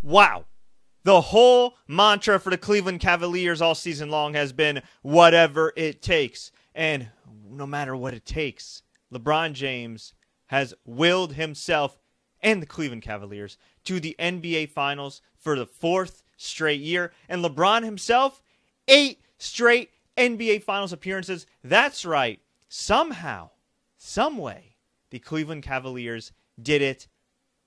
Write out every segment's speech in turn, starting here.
Wow. The whole mantra for the Cleveland Cavaliers all season long has been whatever it takes. And no matter what it takes, LeBron James has willed himself and the Cleveland Cavaliers to the NBA Finals for the 4th straight year. And LeBron himself, 8 straight NBA Finals appearances. That's right. Somehow, some way, the Cleveland Cavaliers did it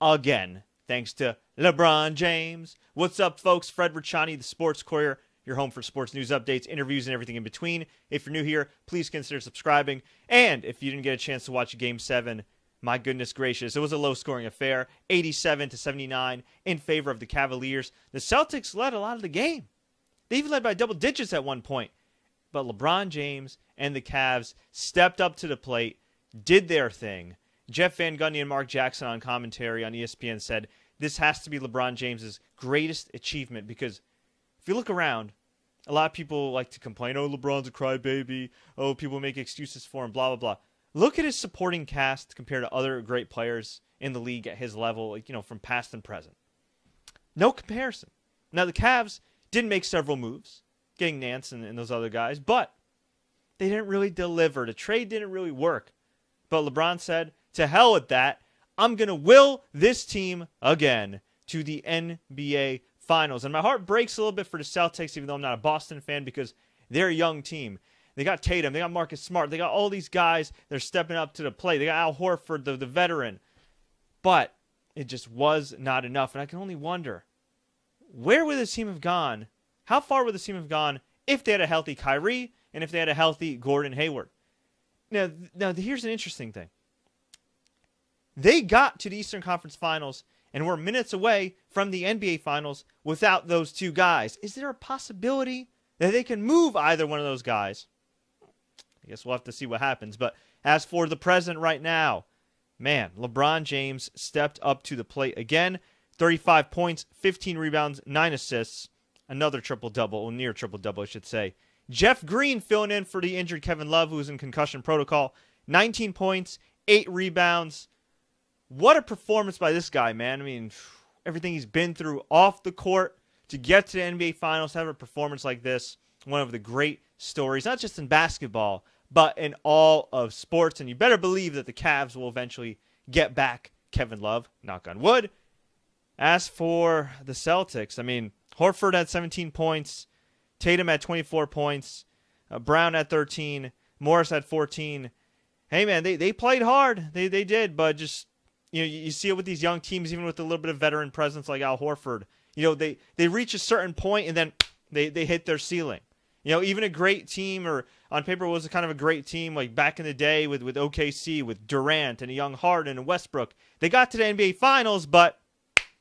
again. Thanks to LeBron James. What's up, folks? Fred Richani, the Sports Courier, your home for sports news updates, interviews, and everything in between. If you're new here, please consider subscribing. And if you didn't get a chance to watch Game 7, my goodness gracious, it was a low-scoring affair, 87-79 in favor of the Cavaliers. The Celtics led a lot of the game. They even led by double digits at one point. But LeBron James and the Cavs stepped up to the plate, did their thing. Jeff Van Gundy and Mark Jackson on commentary on ESPN said this has to be LeBron James's greatest achievement because if you look around, a lot of people like to complain, oh, LeBron's a crybaby, oh, people make excuses for him, blah, blah, blah. Look at his supporting cast compared to other great players in the league at his level, like, from past and present. No comparison. Now, the Cavs did make several moves, getting Nance and those other guys, but they didn't really deliver. The trade didn't really work. But LeBron said, to hell with that. I'm going to will this team again to the NBA Finals. And my heart breaks a little bit for the Celtics, even though I'm not a Boston fan, because they're a young team. They got Tatum. They got Marcus Smart. They got all these guys. They're stepping up to the plate. They got Al Horford, the veteran. But it just was not enough. And I can only wonder, where would this team have gone? How far would this team have gone if they had a healthy Kyrie and if they had a healthy Gordon Hayward? Now here's an interesting thing. They got to the Eastern Conference Finals and were minutes away from the NBA Finals without those two guys. Is there a possibility that they can move either one of those guys? I guess we'll have to see what happens. But as for the present right now, man, LeBron James stepped up to the plate again. 35 points, 15 rebounds, 9 assists. Another triple-double, or near triple-double, I should say. Jeff Green filling in for the injured Kevin Love, who's in concussion protocol. 19 points, 8 rebounds. What a performance by this guy, man. I mean, everything he's been through off the court to get to the NBA Finals, have a performance like this. One of the great stories, not just in basketball, but in all of sports. And you better believe that the Cavs will eventually get back Kevin Love, knock on wood. As for the Celtics, I mean, Horford had 17 points. Tatum had 24 points. Brown had 13. Morris had 14. Hey, man, they played hard. They did, but just, you see it with these young teams, even with a little bit of veteran presence like Al Horford. They reach a certain point and then they hit their ceiling. Even a great team, or on paper was kind of a great team, like back in the day with OKC, with Durant and a young Harden and Westbrook. They got to the NBA Finals, but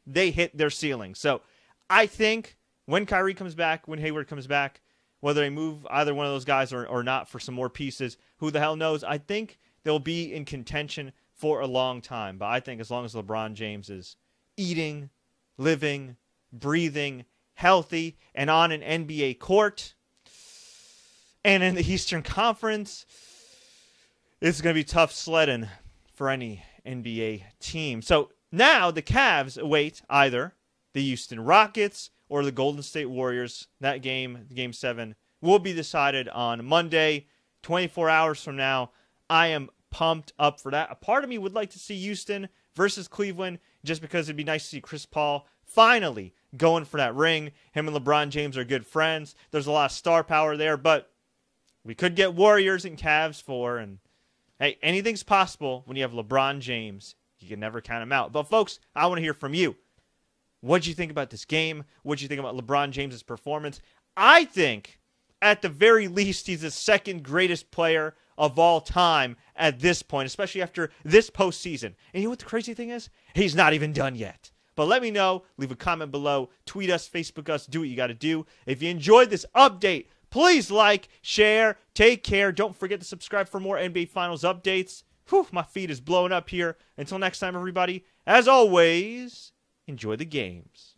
they hit their ceiling. So I think when Kyrie comes back, when Hayward comes back, whether they move either one of those guys or not for some more pieces, who the hell knows? I think they'll be in contention for a long time. But I think as long as LeBron James is eating, living, breathing, healthy, and on an NBA court, and in the Eastern Conference, it's going to be tough sledding for any NBA team. So now the Cavs await either the Houston Rockets or the Golden State Warriors. That game, Game 7, will be decided on Monday, 24 hours from now. I am pumped up for that. A part of me would like to see Houston versus Cleveland just because it'd be nice to see Chris Paul finally going for that ring. Him and LeBron James are good friends. There's a lot of star power there, but we could get Warriors and Cavs for, and hey, anything's possible when you have LeBron James. You can never count him out. But folks, I want to hear from you. What'd you think about this game? What'd you think about LeBron James's performance? I think, at the very least, he's the second greatest player of all time at this point, especially after this postseason. And you know what the crazy thing is? He's not even done yet. But let me know. Leave a comment below. Tweet us, Facebook us. Do what you got to do. If you enjoyed this update, please like, share, take care. Don't forget to subscribe for more NBA Finals updates. Whew, my feed is blowing up here. Until next time, everybody, as always, enjoy the games.